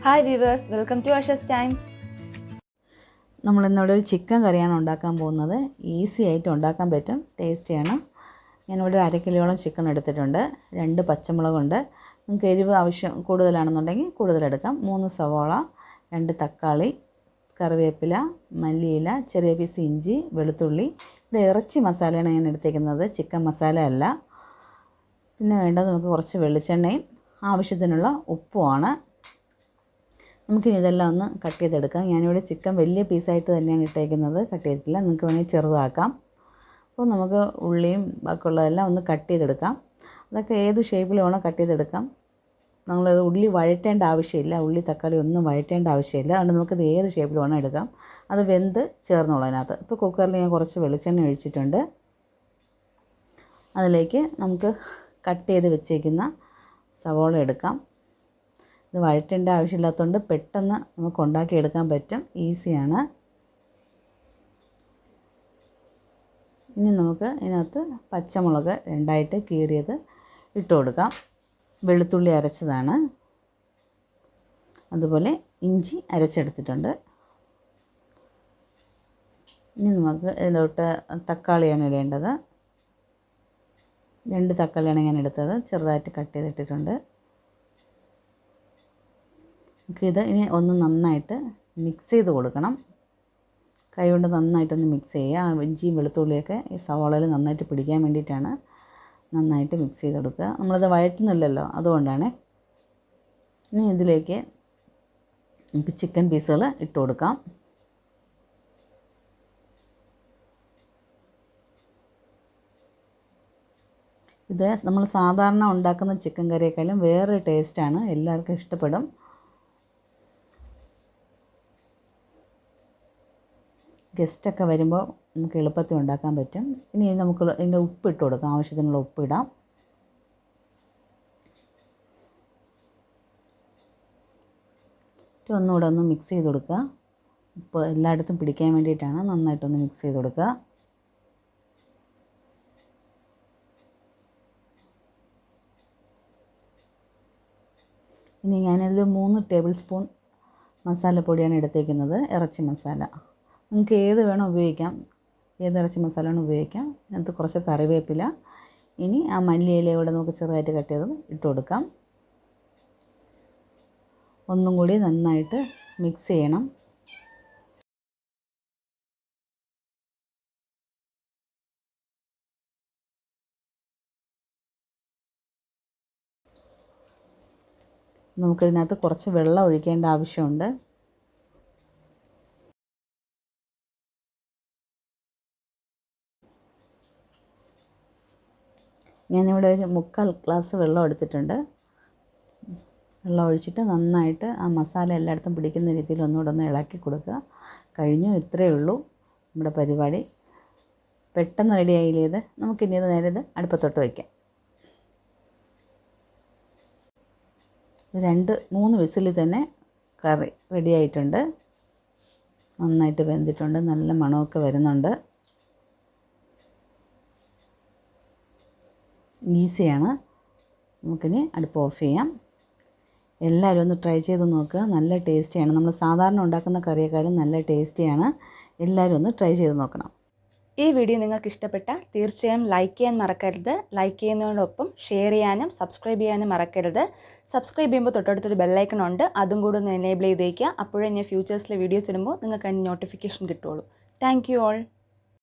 Hi viewers, welcome to Asha's Times. നമ്മളിന്നിവിടെ ഒരു chicken കറിയാണ് ഉണ്ടാക്കാൻ പോകുന്നത്. ഈസി ആയിട്ട് ഉണ്ടാക്കാൻ പറ്റും, ടേസ്റ്റിയാണ്. ഞാനിവിടെ 1/2 കിലോളം ചിക്കൻ എടുത്തിട്ടുണ്ട്. 2 പച്ചമുളകുണ്ട്. നിങ്ങൾക്ക് എരിവ് ആവശ്യം കൂടുതലാണെന്നുണ്ടെങ്കിൽ കൂടുതലെടുക്കാം. 3 സവോള, 2 തക്കാളി, കറിവേപ്പില, മല്ലിയില, ചെറിയ പീസ് ഇഞ്ചി, വെളുത്തുള്ളി. ഇവിടെ ഇറച്ചി മസാലയാണ് ഞാൻ എടുത്തേക്കുന്നത്, ചിക്കൻ മസാല അല്ല. പിന്നെ വേണ്ടത് നമുക്ക് കുറച്ച് വെളിച്ചെണ്ണയും ആവശ്യത്തിനുള്ള ഉപ്പുമാണ്. നമുക്കിനി ഇതെല്ലാം ഒന്ന് കട്ട് ചെയ്തെടുക്കാം. ഞാനിവിടെ ചിക്കൻ വലിയ പീസായിട്ട് തന്നെയാണ് ഇട്ടേക്കുന്നത്, കട്ട് ചെയ്തിട്ടില്ല. നിങ്ങൾക്ക് വേണമെങ്കിൽ ചെറുതാക്കാം. അപ്പോൾ നമുക്ക് ഉള്ളിയും ബാക്കിയുള്ളതെല്ലാം ഒന്ന് കട്ട് ചെയ്തെടുക്കാം. അതൊക്കെ ഏത് ഷേപ്പിൽ വേണോ കട്ട് ചെയ്തെടുക്കാം. നമ്മളത് ഉള്ളി വഴറ്റേണ്ട ആവശ്യമില്ല, ഉള്ളി തക്കാളി ഒന്നും വഴറ്റേണ്ട ആവശ്യമില്ല. അതുകൊണ്ട് നമുക്കത് ഏത് ഷേപ്പിൽ വേണോ എടുക്കാം. അത് വെന്ത് ചേർന്നോളൂ അതിനകത്ത്. ഇപ്പോൾ കുക്കറിൽ ഞാൻ കുറച്ച് വെളിച്ചെണ്ണ ഒഴിച്ചിട്ടുണ്ട്. അതിലേക്ക് നമുക്ക് കട്ട് ചെയ്ത് വെച്ചേക്കുന്ന സവോള എടുക്കാം. ഇത് വഴറ്റേണ്ട ആവശ്യമില്ലാത്തതുകൊണ്ട് പെട്ടെന്ന് നമുക്ക് ഉണ്ടാക്കിയെടുക്കാൻ പറ്റും, ഈസിയാണ്. ഇനി നമുക്ക് ഇതിനകത്ത് പച്ചമുളക് 2ആയിട്ട് കീറിയത് ഇട്ട് കൊടുക്കാം. വെളുത്തുള്ളി അരച്ചതാണ്, അതുപോലെ ഇഞ്ചി അരച്ചെടുത്തിട്ടുണ്ട്. ഇനി നമുക്ക് ഇതിലോട്ട് തക്കാളിയാണ് ഇടേണ്ടത്. 2 തക്കാളിയാണ് ഞാൻ എടുത്തത്, ചെറുതായിട്ട് കട്ട് ചെയ്തിട്ടിട്ടുണ്ട്. നമുക്കിത് ഇനി ഒന്ന് നന്നായിട്ട് മിക്സ് ചെയ്ത് കൊടുക്കണം. കൈ കൊണ്ട് നന്നായിട്ടൊന്ന് മിക്സ് ചെയ്യുക. ഇഞ്ചിയും വെളുത്തുള്ളിയൊക്കെ ഈ സവാളയിൽ നന്നായിട്ട് പിടിക്കാൻ വേണ്ടിയിട്ടാണ് നന്നായിട്ട് മിക്സ് ചെയ്ത് കൊടുക്കുക. നമ്മളത് വഴറ്റുന്നില്ലല്ലോ, അതുകൊണ്ടാണ്. ഇനി ഇതിലേക്ക് നമുക്ക് ചിക്കൻ പീസുകൾ ഇട്ട് കൊടുക്കാം. ഇത് നമ്മൾ സാധാരണ ഉണ്ടാക്കുന്ന ചിക്കൻ കറിയേക്കാളും വേറൊരു ടേസ്റ്റാണ്, എല്ലാവർക്കും ഇഷ്ടപ്പെടും. ഗസ്റ്റൊക്കെ വരുമ്പോൾ നമുക്ക് എളുപ്പത്തിൽ ഉണ്ടാക്കാൻ പറ്റും. ഇനി നമുക്ക് ഇതിൻ്റെ ഉപ്പ് ഇട്ട് കൊടുക്കാം, ആവശ്യത്തിനുള്ള ഉപ്പ് ഇടാം. ഒന്നുകൂടെ ഒന്ന് മിക്സ് ചെയ്ത് കൊടുക്കുക. ഉപ്പ് എല്ലായിടത്തും പിടിക്കാൻ വേണ്ടിയിട്ടാണ്, നന്നായിട്ടൊന്ന് മിക്സ് ചെയ്ത് കൊടുക്കുക. ഇനി ഞാനതിൽ 3 ടേബിൾ സ്പൂൺ മസാലപ്പൊടിയാണ് എടുത്തേക്കുന്നത്, ഇറച്ചി മസാല. നിങ്ങൾക്ക് ഏത് വേണോ ഉപയോഗിക്കാം, ഏത് ഇറച്ചി മസാല വേണോ ഉപയോഗിക്കാം. അതിനകത്ത് കുറച്ച് കറിവേപ്പില, ഇനി ആ മല്ലിയില കൂടെ നമുക്ക് ചെറുതായിട്ട് കട്ട് ചെയ്ത് ഇട്ട് കൊടുക്കാം. ഒന്നും കൂടി നന്നായിട്ട് മിക്സ് ചെയ്യണം. നമുക്കിതിനകത്ത് കുറച്ച് വെള്ളം ഒഴിക്കേണ്ട ആവശ്യമുണ്ട്. ഞാനിവിടെ ഒരു 3/4 ഗ്ലാസ് വെള്ളം എടുത്തിട്ടുണ്ട്. വെള്ളം ഒഴിച്ചിട്ട് നന്നായിട്ട് ആ മസാല എല്ലായിടത്തും പിടിക്കുന്ന രീതിയിൽ ഒന്നുകൂടെ ഒന്ന് ഇളക്കി കൊടുക്കുക. കഴിഞ്ഞു, ഇത്രയേ ഉള്ളൂ നമ്മുടെ പരിപാടി. പെട്ടെന്ന് റെഡി ആയില്ലേ ഇത്. നമുക്കിനി ഇത് നേരെ ഇത് അടുപ്പത്തോട്ട് വയ്ക്കാം. 2-3 വിസിലിൽ തന്നെ കറി റെഡി ആയിട്ടുണ്ട്. നന്നായിട്ട് വെന്തിട്ടുണ്ട്, നല്ല മണമൊക്കെ വരുന്നുണ്ട്. ഈസിയാണ്. നമുക്കിനി അടുപ്പ് ഓഫ് ചെയ്യാം. എല്ലാവരും ഒന്ന് ട്രൈ ചെയ്ത് നോക്കുക, നല്ല ടേസ്റ്റിയാണ്. നമ്മൾ സാധാരണ ഉണ്ടാക്കുന്ന കറിയേക്കാളും നല്ല ടേസ്റ്റിയാണ്. എല്ലാവരും ഒന്ന് ട്രൈ ചെയ്ത് നോക്കണം. ഈ വീഡിയോ നിങ്ങൾക്ക് ഇഷ്ടപ്പെട്ടാൽ തീർച്ചയായും ലൈക്ക് ചെയ്യാൻ മറക്കരുത്. ലൈക്ക് ചെയ്യുന്നതിനോടൊപ്പം ഷെയർ ചെയ്യാനും സബ്സ്ക്രൈബ് ചെയ്യാനും മറക്കരുത്. സബ്സ്ക്രൈബ് ചെയ്യുമ്പോൾ തൊട്ടടുത്തൊരു ബെല്ലൈക്കൺ ഉണ്ട്, അതും കൂടെ ഒന്ന് എനേബിൾ ചെയ്തേക്കുക. അപ്പോഴേ ഞാൻ ഫ്യൂച്ചേഴ്സിലെ വീഡിയോസ് ഇടുമ്പോൾ നിങ്ങൾക്ക് അതിന് നോട്ടിഫിക്കേഷൻ കിട്ടുള്ളൂ. Thank you all.